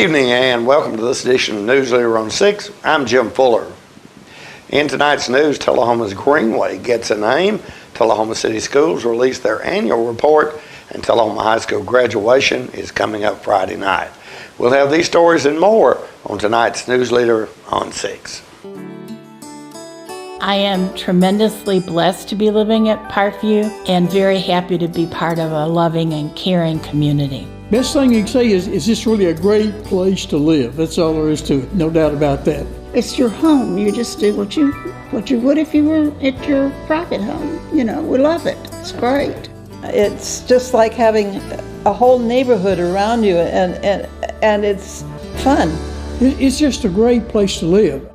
evening and welcome to this edition of News Leader on 6. I'm Jim Fuller. In tonight's news, Tullahoma's Greenway gets a name, Tullahoma City Schools released their annual report, and Tullahoma High School graduation is coming up Friday night. We'll have these stories and more on tonight's News Leader on 6. I am tremendously blessed to be living at Parkview and very happy to be part of a loving and caring community. Best thing you can say is this really a great place to live. That's all there is to it, no doubt about that. It's your home. You just do what you would if you were at your private home. You know, we love it. It's great. It's just like having a whole neighborhood around you, and it's fun. It's just a great place to live.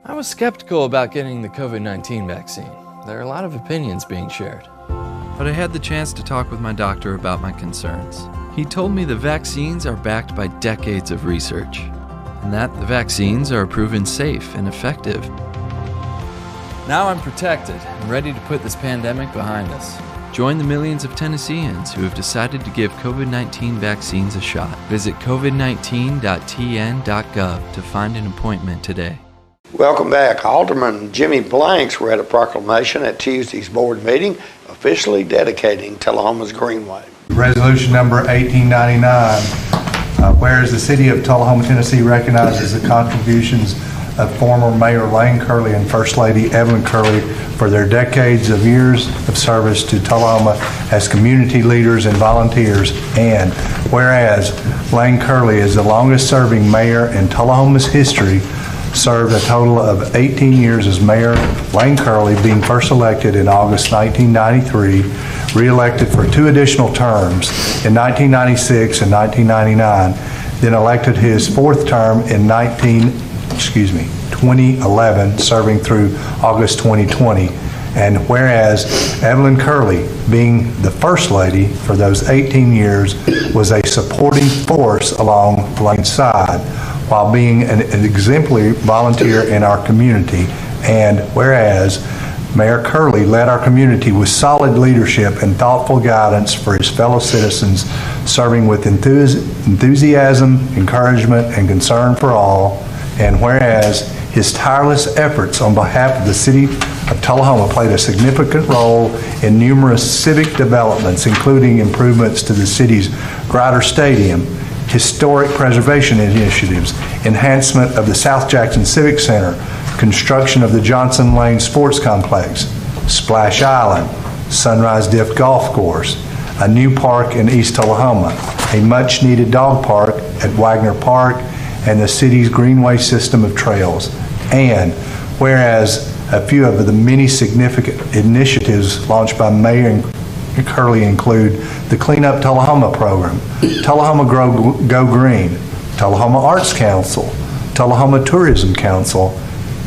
I was skeptical about getting the COVID-19 vaccine. There are a lot of opinions being shared. But I had the chance to talk with my doctor about my concerns. He told me the vaccines are backed by decades of research, and that the vaccines are proven safe and effective. Now I'm protected and ready to put this pandemic behind us. Join the millions of Tennesseans who have decided to give COVID-19 vaccines a shot. Visit covid19.tn.gov to find an appointment today. Welcome back. Alderman Jimmy Blanks read a proclamation at Tuesday's board meeting officially dedicating Tullahoma's Greenway. Resolution number 1899, whereas the city of Tullahoma, Tennessee recognizes the contributions of former Mayor Lane Curley and First Lady Evelyn Curley for their decades of years of service to Tullahoma as community leaders and volunteers, and whereas Lane Curley is the longest serving mayor in Tullahoma's history, served a total of 18 years as mayor, Lane Curley being first elected in August 1993, re-elected for 2 additional terms in 1996 and 1999, then elected his 4th term in 2011, serving through August 2020. And whereas Evelyn Curley, being the First Lady for those 18 years, was a supporting force along Lane's side, while being an exemplary volunteer in our community. And whereas Mayor Curley led our community with solid leadership and thoughtful guidance for his fellow citizens, serving with enthusiasm, encouragement, and concern for all. And whereas his tireless efforts on behalf of the city of Tullahoma played a significant role in numerous civic developments, including improvements to the city's Grider Stadium, historic preservation initiatives, enhancement of the South Jackson Civic Center, construction of the Johnson Lane Sports Complex, Splash Island, Sunrise Diff Golf Course, a new park in East Tullahoma, a much-needed dog park at Wagner Park, and the city's Greenway system of trails. And whereas a few of the many significant initiatives launched by Mayor Curley include the Clean Up Tullahoma program, Tullahoma Go Green, Tullahoma Arts Council, Tullahoma Tourism Council,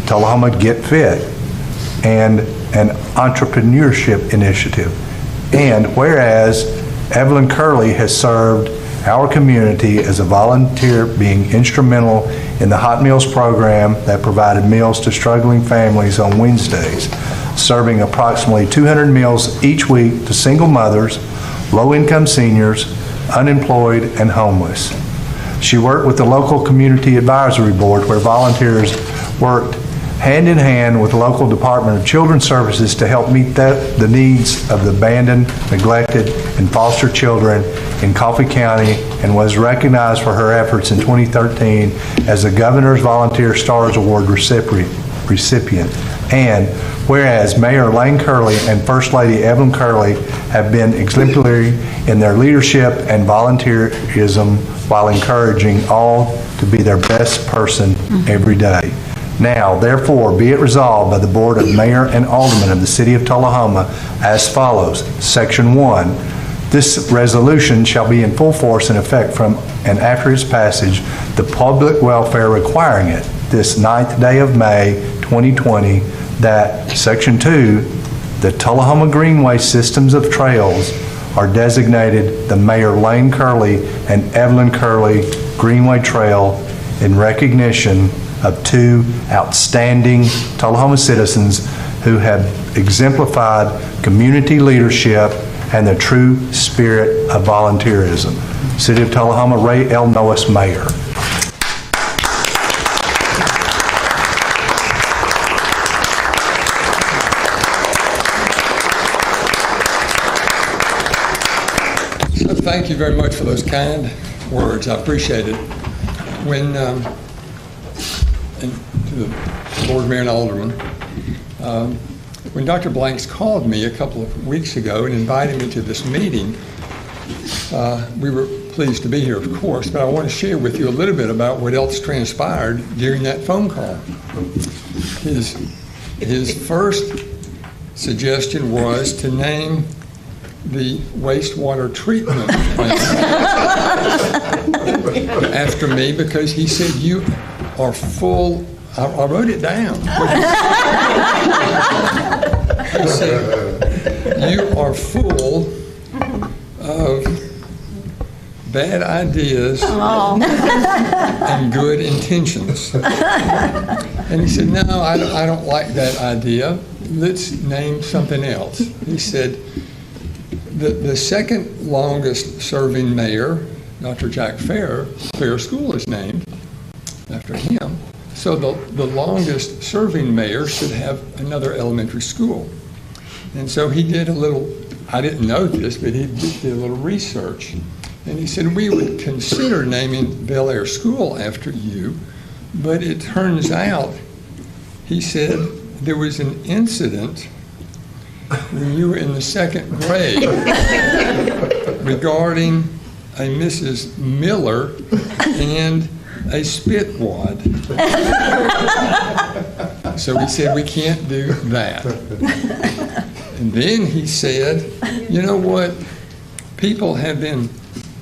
Tullahoma Get Fit, and an entrepreneurship initiative. And whereas Evelyn Curley has served our community as a volunteer, being instrumental in the Hot Meals program that provided meals to struggling families on Wednesdays, serving approximately 200 meals each week to single mothers, low-income seniors, unemployed, and homeless. She worked with the local community advisory board, where volunteers worked hand in hand with the local Department of Children's Services to help meet the needs of the abandoned, neglected, and foster children in Coffee County, and was recognized for her efforts in 2013 as the Governor's Volunteer Stars Award recipient. And whereas Mayor Lane Curley and First Lady Evelyn Curley have been exemplary in their leadership and volunteerism while encouraging all to be their best person every day. Now, therefore, be it resolved by the Board of Mayor and Aldermen of the City of Tullahoma as follows. Section 1, this resolution shall be in full force and effect from and after its passage, the public welfare requiring it, this 9th day of May 2020, that Section 2, the Tullahoma Greenway systems of trails are designated the Mayor Lane Curley and Evelyn Curley Greenway Trail in recognition of 2 outstanding Tullahoma citizens who have exemplified community leadership and the true spirit of volunteerism. City of Tullahoma, Ray L. Noes, Mayor. thank you very much for those kind words. I appreciate it. When, and to the Board Mayor and Alderman, when Dr. Blanks called me a couple of weeks ago and invited me to this meeting, we were pleased to be here, of course, but I want to share with you a little bit about what else transpired during that phone call. His first suggestion was to name the wastewater treatment plant after me because he said, you are full, I wrote it down. He said, you are full of bad ideas and good intentions. And he said, no, I don't like that idea. Let's name something else. He said, the second longest serving mayor, Dr. Jack Fair School is named after him. So the longest serving mayor should have another elementary school. And so he did a little, I didn't know this, but he did a little research. And he said, we would consider naming Bel Air School after you, but it turns out, he said, there was an incident when you were in the second grade regarding a Mrs. Miller and a spit wad. So he said, we can't do that. And then he said, you know what? People have been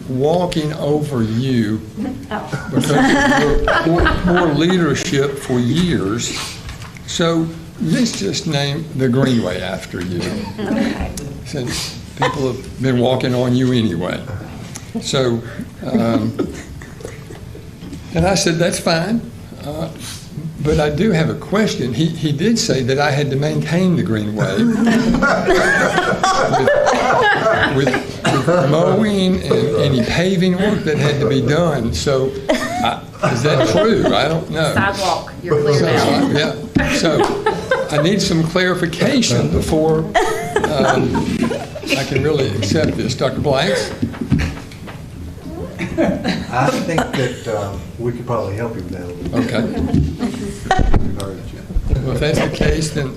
walking over you because of your poor leadership for years. So let's just name the Greenway after you, since people have been walking on you anyway. So, and I said, that's fine, but I do have a question. He did say that I had to maintain the Greenway with mowing and any paving work that had to be done. So, is that true? I don't know. Sidewalk, you're clear now. Yeah. So, I need some clarification before I can really accept this. Dr. Blanks? I think that we could probably help you with that a little bit. Okay. Well, if that's the case, then,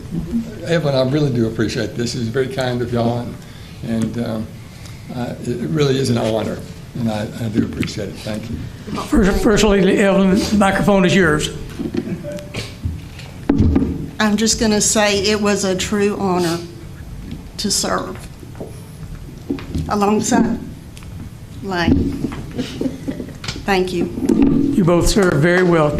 Evelyn, I really do appreciate this. It's very kind of y'all, and it really is an honor, and I do appreciate it. Thank you. First Lady Evelyn, the microphone is yours. I'm just going to say it was a true honor to serve alongside Lane. Thank you. You both served very well.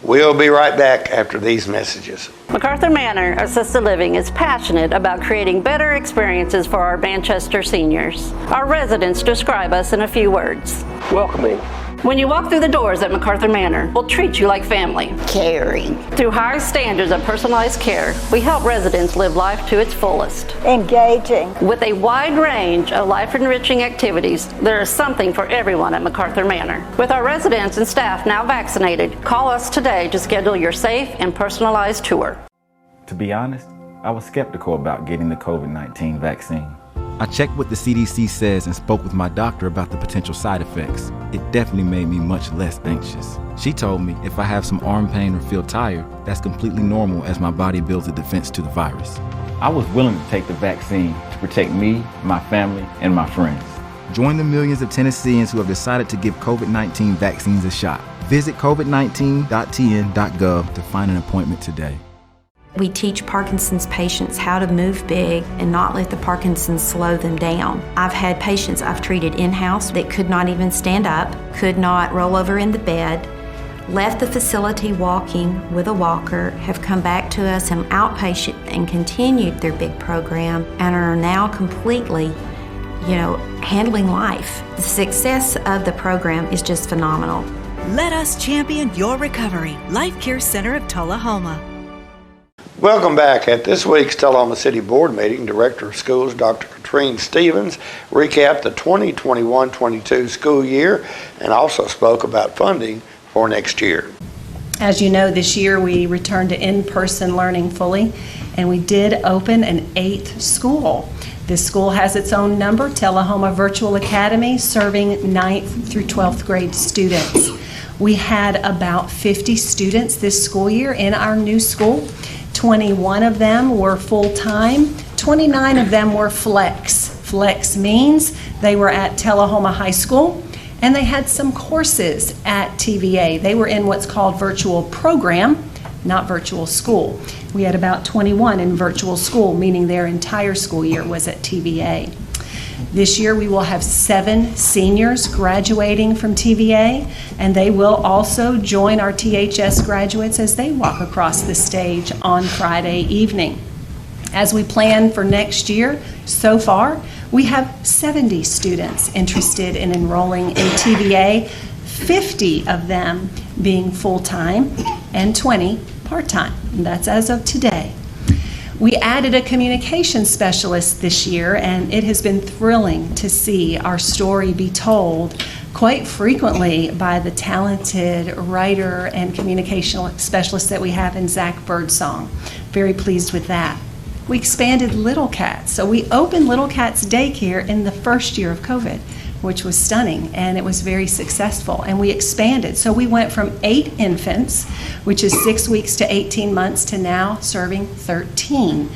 We'll be right back after these messages. MacArthur Manor Assisted Living is passionate about creating better experiences for our Manchester seniors. Our residents describe us in a few words. Welcoming. When you walk through the doors at MacArthur Manor, we'll treat you like family. Caring. Through high standards of personalized care, we help residents live life to its fullest. Engaging. With a wide range of life-enriching activities, there is something for everyone at MacArthur Manor. With our residents and staff now vaccinated, call us today to schedule your safe and personalized tour. To be honest, I was skeptical about getting the COVID-19 vaccine. I checked what the CDC says and spoke with my doctor about the potential side effects. It definitely made me much less anxious. She told me if I have some arm pain or feel tired, that's completely normal as my body builds a defense to the virus. I was willing to take the vaccine to protect me, my family, and my friends. Join the millions of Tennesseans who have decided to give COVID-19 vaccines a shot. Visit covid19.tn.gov to find an appointment today. We teach Parkinson's patients how to move big and not let the Parkinson's slow them down. I've had patients I've treated in-house that could not even stand up, could not roll over in the bed, left the facility walking with a walker, have come back to us in outpatient and continued their big program and are now completely, handling life. The success of the program is just phenomenal. Let us champion your recovery. Life Care Center of Tullahoma. Welcome back. At this week's Tullahoma City Board meeting, Director of Schools Dr. Katrine Stevens recapped the 2021-22 school year and also spoke about funding for next year. As you know, this year we returned to in-person learning fully, and we did open an 8th school. This school has its own number, Tullahoma Virtual Academy, serving 9th through 12th grade students. We had about 50 students this school year in our new school. 21 of them were full-time, 29 of them were flex. Flex means they were at Tullahoma High School and they had some courses at TVA. They were in what's called virtual program, not virtual school. We had about 21 in virtual school, meaning their entire school year was at TVA. This year we will have 7 seniors graduating from TVA, and they will also join our THS graduates as they walk across the stage on Friday evening. As we plan for next year, so far, we have 70 students interested in enrolling in TVA, 50 of them being full-time and 20 part-time. That's as of today. We added a communication specialist this year, and it has been thrilling to see our story be told quite frequently by the talented writer and communicational specialist that we have in Zach Birdsong. Very pleased with that. We expanded Little Cats. So we opened Little Cats Daycare in the first year of COVID, which was stunning, and it was very successful. And we expanded. So we went from 8 infants, which is 6 weeks to 18 months, to now serving 13.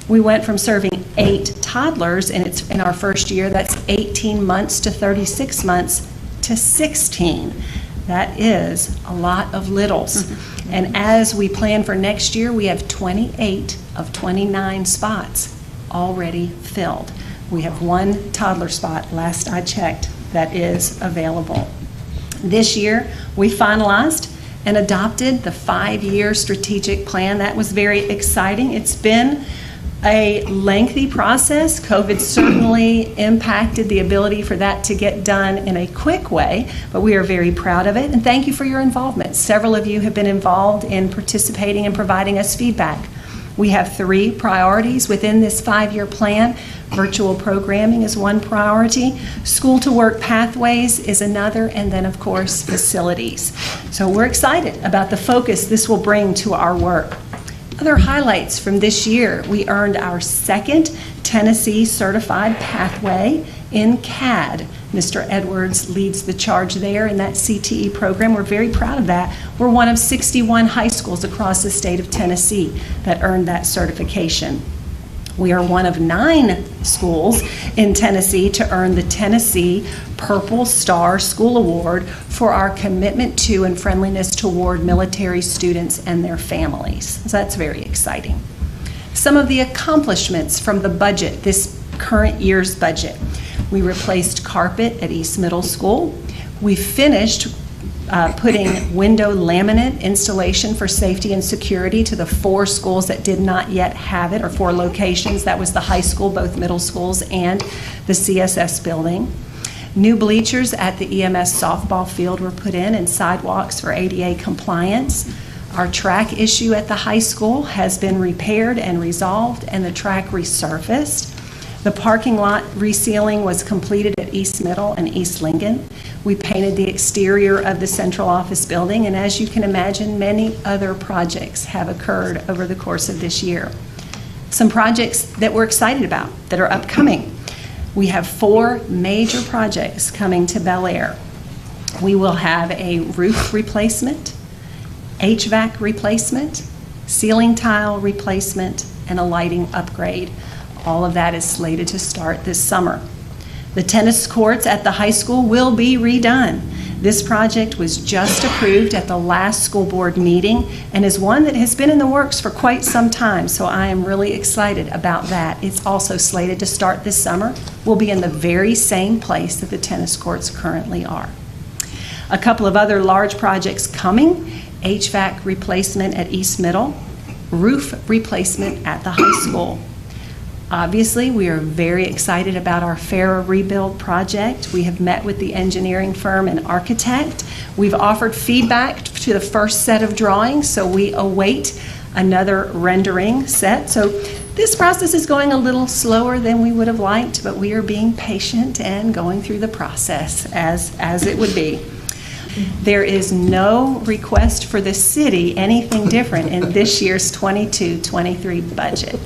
We went from serving 8 toddlers, and it's in our first year, that's 18 months to 36 months, to 16. That is a lot of littles. And as we plan for next year, we have 28 of 29 spots already filled. We have 1 toddler spot, last I checked, that is available. This year, we finalized and adopted the 5-year strategic plan. That was very exciting. It's been a lengthy process. COVID certainly impacted the ability for that to get done in a quick way, but we are very proud of it, and thank you for your involvement. Several of you have been involved in participating and providing us feedback. We have 3 priorities within this 5-year plan. Virtual programming is one priority, school to work pathways is another, and then of course facilities. So we're excited about the focus this will bring to our work. Other highlights from this year: we earned our 2nd Tennessee Certified Pathway in CAD. Mr. Edwards leads the charge there in that CTE program. We're very proud of that. We're one of 61 high schools across the state of Tennessee that earned that certification. We are one of 9 schools in Tennessee to earn the Tennessee Purple Star School Award for our commitment to and friendliness toward military students and their families. So that's very exciting. Some of the accomplishments from the budget, this current year's budget. We replaced carpet at East Middle School. We finished putting window laminate installation for safety and security to the 4 schools that did not yet have it, or 4 locations. That was the high school, both middle schools, and the CSS building. New bleachers at the EMS softball field were put in, and sidewalks for ADA compliance. Our track issue at the high school has been repaired and resolved, and the track resurfaced. The parking lot resealing was completed at East Middle and East Lincoln. We painted the exterior of the central office building, and as you can imagine, many other projects have occurred over the course of this year. Some projects that we're excited about that are upcoming. We have 4 major projects coming to Bel Air. We will have a roof replacement, HVAC replacement, ceiling tile replacement, and a lighting upgrade. All of that is slated to start this summer. The tennis courts at the high school will be redone. This project was just approved at the last school board meeting and is one that has been in the works for quite some time, so I am really excited about that. It's also slated to start this summer. We'll be in the very same place that the tennis courts currently are. A couple of other large projects coming: HVAC replacement at East Middle, roof replacement at the high school. Obviously, we are very excited about our Farrah rebuild project. We have met with the engineering firm and architect. We've offered feedback to the first set of drawings, so we await another rendering set. So this process is going a little slower than we would have liked, but we are being patient and going through the process as it would be. There is no request for the city anything different in this year's 22-23 budget.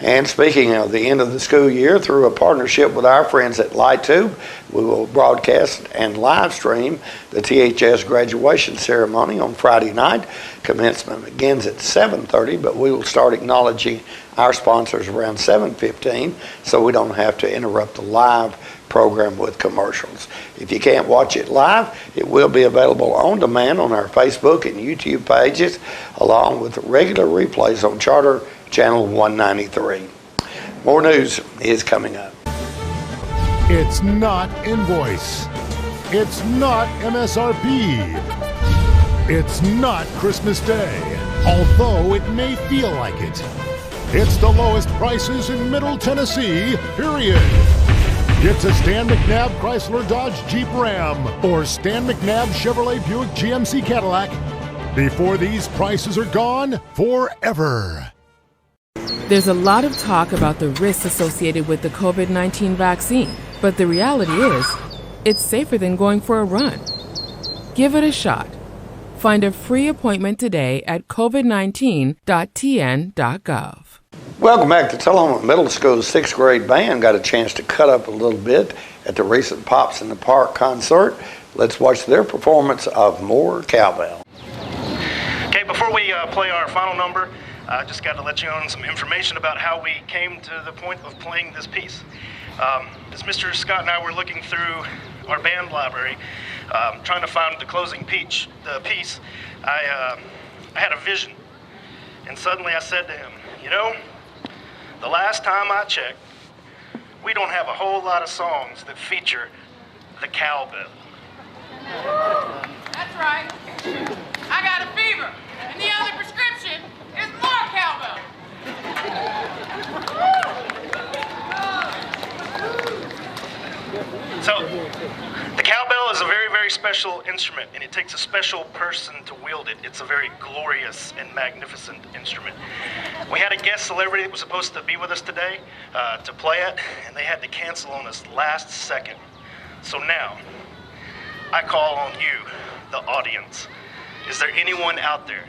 And speaking of the end of the school year, through a partnership with our friends at LightTube, we will broadcast and live stream the THS graduation ceremony on Friday night. Commencement begins at 7:30, but we will start acknowledging our sponsors around 7:15, so we don't have to interrupt the live program with commercials. If you can't watch it live, it will be available on demand on our Facebook and YouTube pages, along with regular replays on Charter Channel 193. More news is coming up. It's not invoice. It's not MSRP. It's not Christmas Day, although it may feel like it. It's the lowest prices in Middle Tennessee, period. It's a Stan McNabb Chrysler Dodge Jeep Ram or Stan McNabb Chevrolet Buick GMC Cadillac before these prices are gone forever. There's a lot of talk about the risks associated with the COVID-19 vaccine, but the reality is, it's safer than going for a run. Give it a shot. Find a free appointment today at covid19.tn.gov. Welcome back to Tullahoma Middle School's 6th grade band got a chance to cut up a little bit at the recent Pops in the Park concert. Let's watch their performance of More Cowbell. Okay, before we play our final number, I just got to let you know some information about how we came to the point of playing this piece. As Mr. Scott and I were looking through our band library, trying to find the closing piece, I had a vision. And suddenly I said to him, you know, the last time I checked, we don't have a whole lot of songs that feature the cowbell. That's right. I got a fever, and the only prescription is more cowbell. So, the cowbell is a very, very special instrument, and it takes a special person to wield it. It's a very glorious and magnificent instrument. We had a guest celebrity that was supposed to be with us today to play it, and they had to cancel on us last second. So now, I call on you, the audience. Is there anyone out there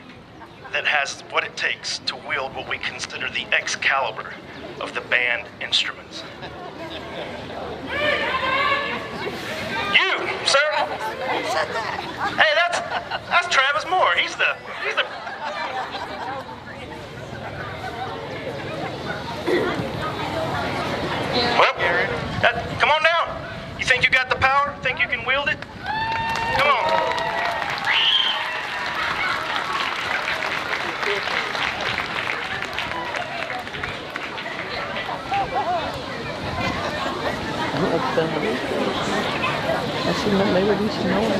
that has what it takes to wield what we consider the Excalibur of the band instruments? You, sir. Hey, that's Travis Moore. He's the. Well, come on down. You think you got the power? Think you can wield it? Come on. Maybe we should know him.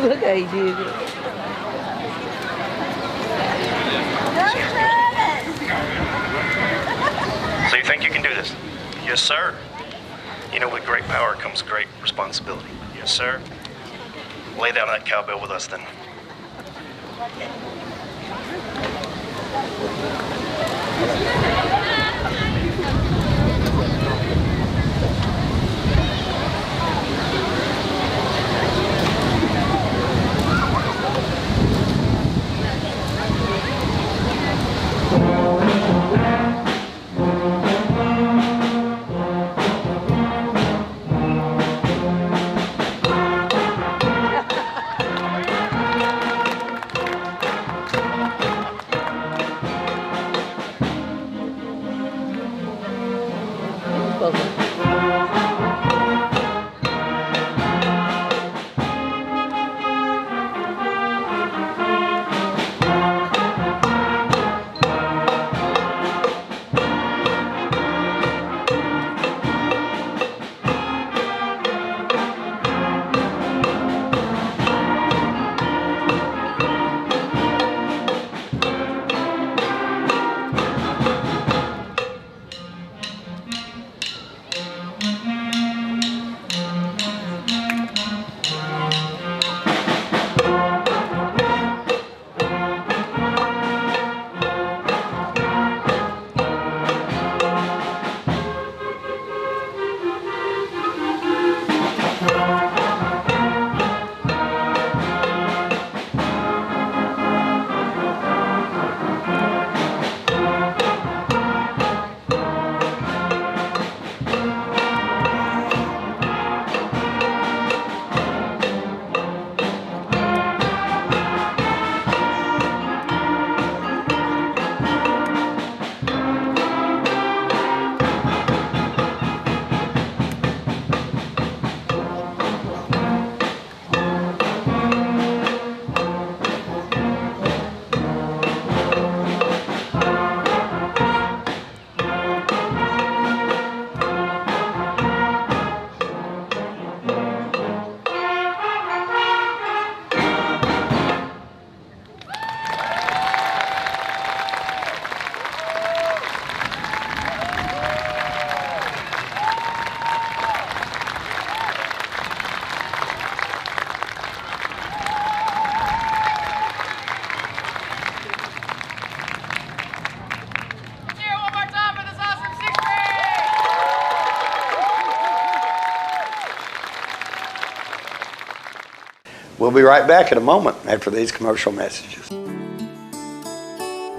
Look how he did it. So you think you can do this? Yes, sir. You know, with great power comes great responsibility. Yes, sir. Lay down that cowbell with us then. We'll be right back in a moment after these commercial messages.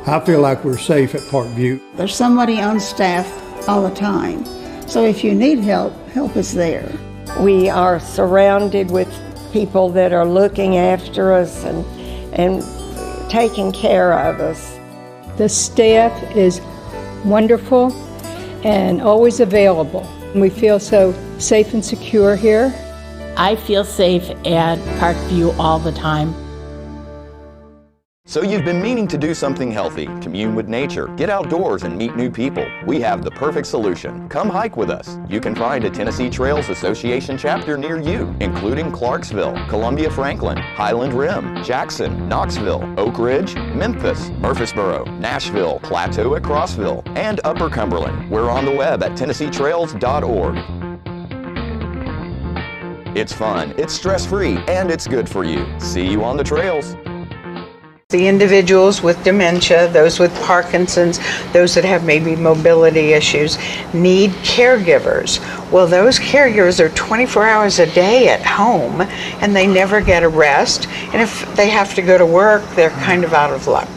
I feel like we're safe at Parkview. There's somebody on staff all the time. So if you need help, help is there. We are surrounded with people that are looking after us and taking care of us. The staff is wonderful and always available. We feel so safe and secure here. I feel safe at Parkview all the time. So you've been meaning to do something healthy, commune with nature, get outdoors and meet new people. We have the perfect solution. Come hike with us. You can find a Tennessee Trails Association chapter near you, including Clarksville, Columbia Franklin, Highland Rim, Jackson, Knoxville, Oak Ridge, Memphis, Murfreesboro, Nashville, Plateau at Crossville, and Upper Cumberland. We're on the web at TennesseeTrails.org. It's fun, it's stress-free, and it's good for you. See you on the trails. The individuals with dementia, those with Parkinson's, those that have maybe mobility issues, need caregivers. Well, those caregivers are 24 hours a day at home, and they never get a rest. And if they have to go to work, they're kind of out of luck.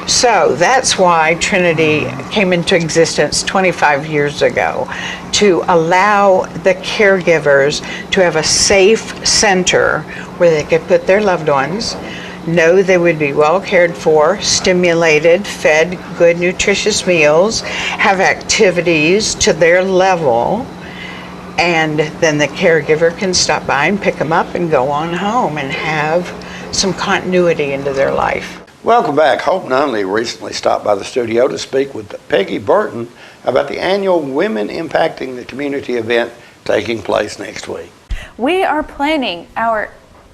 So that's why Trinity came into existence 25 years ago, to allow the caregivers to have a safe center where they could put their loved ones, know they would be well cared for, stimulated, fed good nutritious meals, have activities to their level, and then the caregiver can stop by and pick them up and go on home and have some continuity into their life. Welcome back. Hope Nunley recently stopped by the studio to speak with Peggy Burton about the annual Women Impacting the Community event taking place next week. We are planning our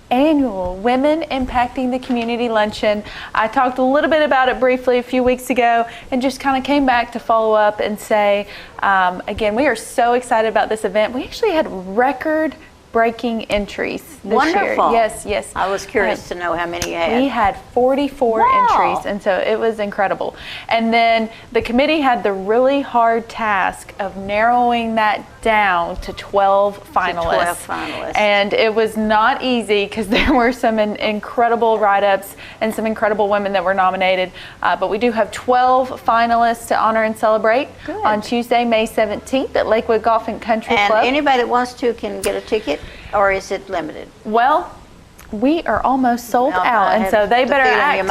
annual Women Impacting the Community Luncheon. I talked a little bit about it briefly a few weeks ago and just kind of came back to follow up and say, again, we are so excited about this event. We actually had record-breaking entries this Wonderful. year. Yes. I was curious to know how many you had. We had 44 entries, and so it was incredible. And then the committee had the really hard task of narrowing that down to 12 finalists. And it was not easy because there were some incredible write-ups and some incredible women that were nominated. But we do have 12 finalists to honor and celebrate on Tuesday, May 17th at Lakewood Golf and Country Club. And anybody that wants to can get a ticket, or is it limited? Well, we are almost sold out, and so they better act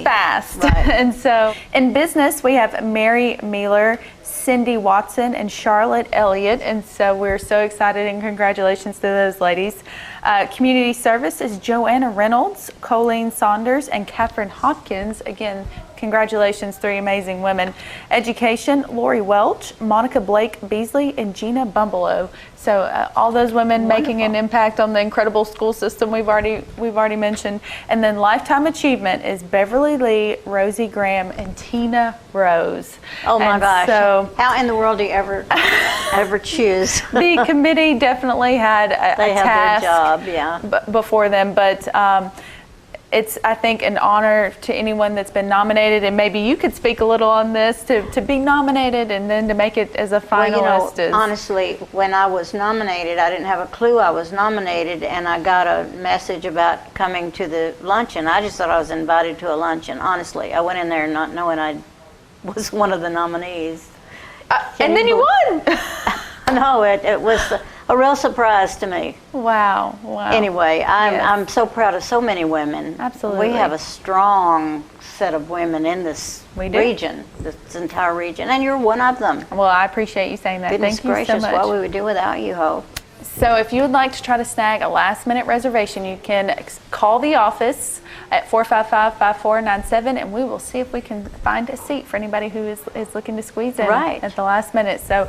fast. Right. And so in business, we have Mary Mealer, Cindy Watson, and Charlotte Elliott, and so we're so excited, and congratulations to those ladies. Community service is Joanna Reynolds, Colleen Saunders, and Catherine Hopkins. Again, congratulations, 3 amazing women. Education, Lori Welch, Monica Blake Beasley, and Gina Bumbleow. So all those women making an impact on the incredible school system we've already mentioned. And then lifetime achievement is Beverly Lee, Rosie Graham, and Tina Rose. Oh my gosh! So how in the world do you ever choose? The committee definitely had a task their job, yeah, before them, but. It's, I think, an honor to anyone that's been nominated, and maybe you could speak a little on this, to be nominated and then to make it as a finalist. Well, honestly, when I was nominated, I didn't have a clue I was nominated, and I got a message about coming to the luncheon. I just thought I was invited to a luncheon, honestly. I went in there not knowing I was one of the nominees. And then you won! No, it was a real surprise to me. Wow. Anyway, I'm so proud of so many women. Absolutely. We have a strong set of women in this region, this entire region, and you're one of them. Well, I appreciate you saying that. Goodness Thank you gracious, so much. what we would do without you, Hope. So if you would like to try to snag a last-minute reservation, you can call the office at 455-5497, and we will see if we can find a seat for anybody who is looking to squeeze in at the last minute. So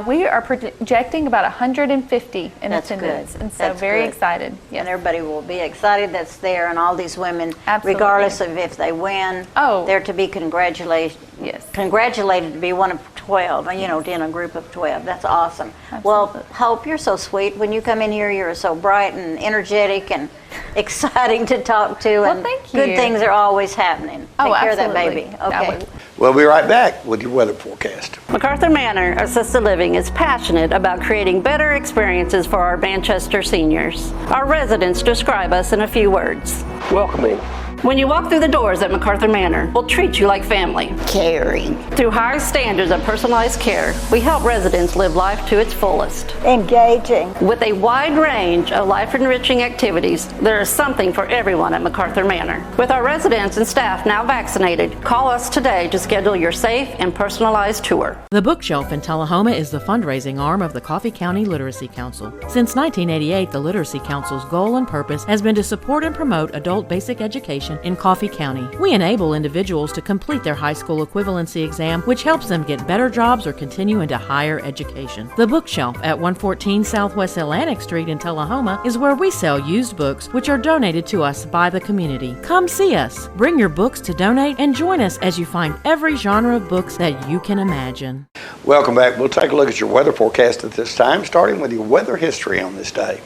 we are projecting about 150 in attendance, and so very excited. Yes. And everybody will be excited that's there, and all these women, regardless of if they win, they're to be congratulated. Yes. Congratulated to be one of 12, you know, in a group of 12. That's awesome. Well, Hope, you're so sweet. When you come in here, you're so bright and energetic and exciting to talk to. Well, and thank you. Good things are always happening. Take care of that baby. Okay. We'll be right back with your weather forecast. MacArthur Manor Assisted Living is passionate about creating better experiences for our Manchester seniors. Our residents describe us in a few words. Welcoming. When you walk through the doors at MacArthur Manor, we'll treat you like family. Caring. Through high standards of personalized care, we help residents live life to its fullest. Engaging. With a wide range of life-enriching activities, there is something for everyone at MacArthur Manor. With our residents and staff now vaccinated, call us today to schedule your safe and personalized tour. The Bookshelf in Tullahoma is the fundraising arm of the Coffee County Literacy Council. Since 1988, the Literacy Council's goal and purpose has been to support and promote adult basic education in Coffee County. We enable individuals to complete their high school equivalency exam, which helps them get better jobs or continue into higher education. The Bookshelf at 114 Southwest Atlantic Street in Tullahoma is where we sell used books, which are donated to us by the community. Come see us, bring your books to donate, and join us as you find every genre of books that you can imagine. Welcome back. We'll take a look at your weather forecast at this time, starting with your weather history on this day.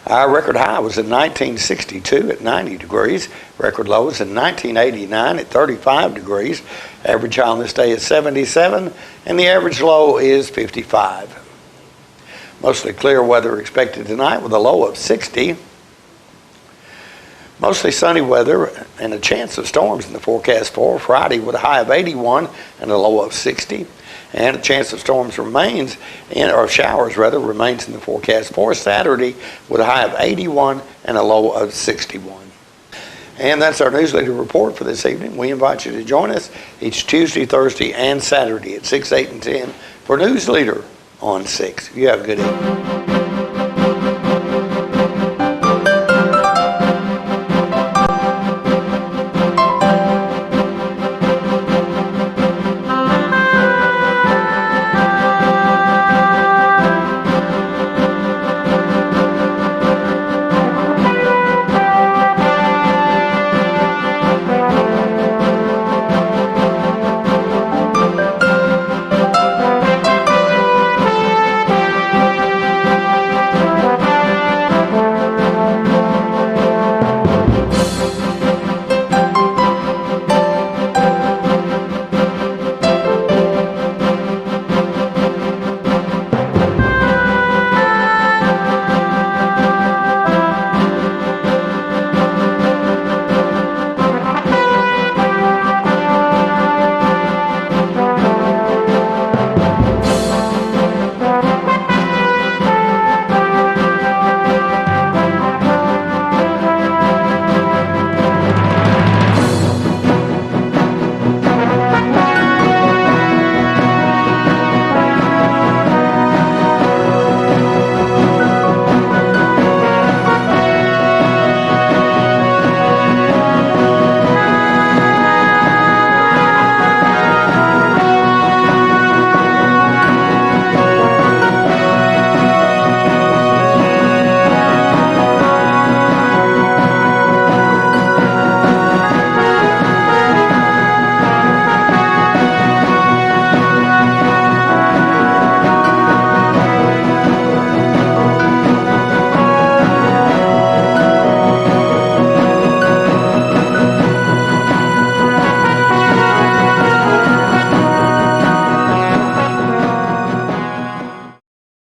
Our record high was in 1962 at 90 degrees. Record low was in 1989 at 35 degrees. Average high on this day is 77, and the average low is 55. Mostly clear weather expected tonight with a low of 60. Mostly sunny weather and a chance of storms in the forecast for Friday with a high of 81 and a low of 60. And a chance of storms remains, or showers rather, remains in the forecast for Saturday with a high of 81 and a low of 61. And that's our news leader report for this evening. We invite you to join us each Tuesday, Thursday, and Saturday at 6, 8, and 10 for News Leader on 6. You have a good evening.